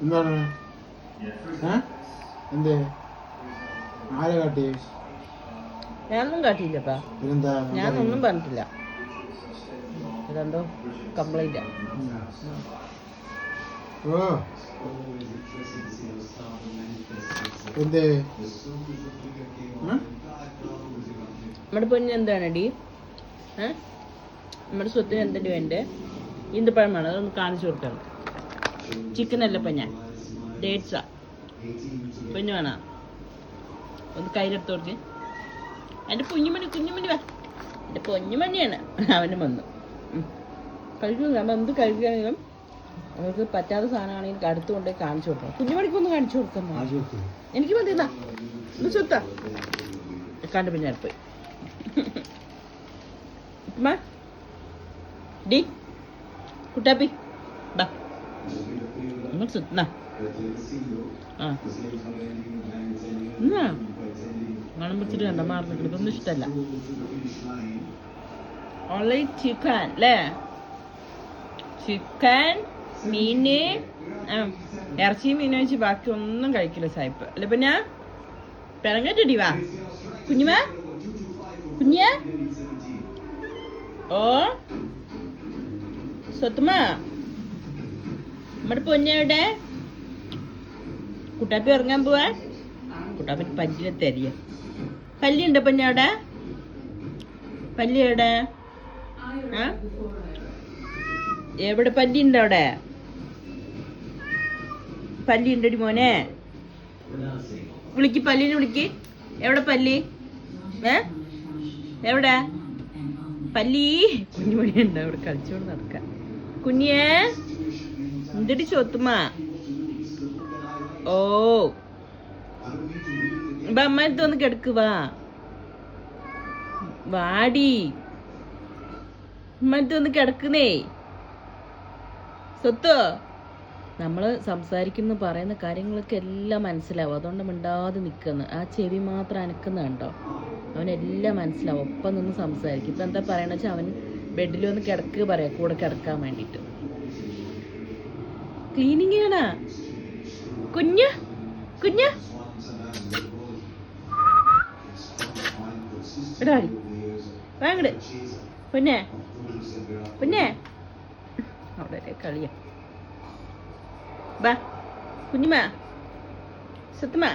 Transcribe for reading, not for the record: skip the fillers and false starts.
എന്താണ് എന്തേ ആരെ കാട്ടി? ഞാനൊന്നും കാട്ടിയില്ലപ്പാ. പിന്നെന്താ? ഞാനൊന്നും പറഞ്ഞിട്ടില്ല. ഇതെന്തോ കംപ്ലൈന്റ്. ഓ എന്തേ നമ്മുടെ പൊന്നിന് എന്താണടി? നമ്മുടെ സ്വത്തിന് എന്തിനു വേണ്ടേ? ഈന്തപ്പഴമാണ്, അതൊന്ന് കാണിച്ചു കൊടുക്കണം. ചിക്കൻ അല്ല പൊന്ന, ഡേറ്റ്സാ. പൊന്നു വേണോ? ഒന്ന് കയ്യിലെടുത്ത് കൊടുക്ക്. എൻ്റെ കുഞ്ഞുമണി വാ. എൻ്റെ പൊന്നുമണിയാണ്. അവനും വന്നു കഴിക്കുന്നു. നമ്മൾ എന്ത് കഴിക്കുകയാണെങ്കിലും അവർക്ക് പറ്റാത്ത സാധനമാണെങ്കിൽ അടുത്ത് കൊണ്ടുപോയി കാണിച്ചു കൊടുക്കണം. കുഞ്ഞുമണിക്കൊന്ന് കാണിച്ചു കൊടുക്കണം. എനിക്ക് മതി. എന്നാ സ്വത്താ കണ്ടു പിന്നെ അടുപ്പോയി ഡി കുട്ടാപ്പി ബാ നമ്മൾ സുത്തന ആ എന്നാ മണം പിടിച്ചിട്ട് കണ്ട മാറുന്നില്ല. ഇതൊന്നും ഇഷ്ടമല്ല. ഓൺലി ചിക്കൻ അല്ലേ? ചിക്കൻ, മീന്, ഇറച്ചിയും മീനും വെച്ച് ബാക്കി ഒന്നും കഴിക്കില്ല സായിപ്പ് അല്ലേ? പിന്നെ പിറങ്ങട്ടടി വാ കുഞ്ഞുമാ. കുഞ്ഞ ഓ സ്വത്തുമാ, നമ്മുടെ പൊന്നെവിടെ? കുട്ടാപ്പി ഇറങ്ങാൻ പോവാ. കുട്ടാപ്പി പല്ലിനെ തരിക. പല്ലിയുണ്ടോ പൊന്നവിടെ? പല്ലി എവിടെ? എവിടെ പല്ലിയുണ്ടോ അവിടെ? പല്ലി ഉണ്ടടി മോനെ. വിളിക്ക്, പല്ലിനെ വിളിക്ക്. എവിടെ പല്ലി? എവിടെ പല്ലി? കുഞ്ഞുമണി ഉണ്ട് അവിടെ കളിച്ചോണ്ട് നടക്ക. കുഞ്ഞേ എന്തിടി ചോത്തുമ്മ? ഓ ഇപ്പൊ അമ്മയടുത്ത് വന്ന് കിടക്കുവാ. വാടി അമ്മയടുത്ത് വന്ന് കിടക്കുന്നേ. സ്വത്തോ നമ്മള് സംസാരിക്കുന്ന പറയുന്ന കാര്യങ്ങളൊക്കെ എല്ലാം മനസ്സിലാവും. അതുകൊണ്ട് മിണ്ടാതെ നിൽക്കുന്നു. ആ ചെവി മാത്രം അനക്കുന്ന കണ്ടോ? അവനെല്ലാം മനസ്സിലാവും. ഒപ്പം നിന്ന് സംസാരിക്കും. ഇപ്പം എന്താ പറയണ വെച്ചാൽ അവൻ ബെഡിൽ വന്ന് കിടക്കുക പറയാം, കൂടെ കിടക്കാൻ വേണ്ടിയിട്ട്. ക്ലീനിങ് ആണ് കുഞ്ഞ്. കുഞ്ഞ് ഇടാടി വാങ്ങട് പൊന്നെ. പൊന്നെ അവിടെ കളിയാ. ബാ കുഞ്ഞുമാ, സത്തുമാ.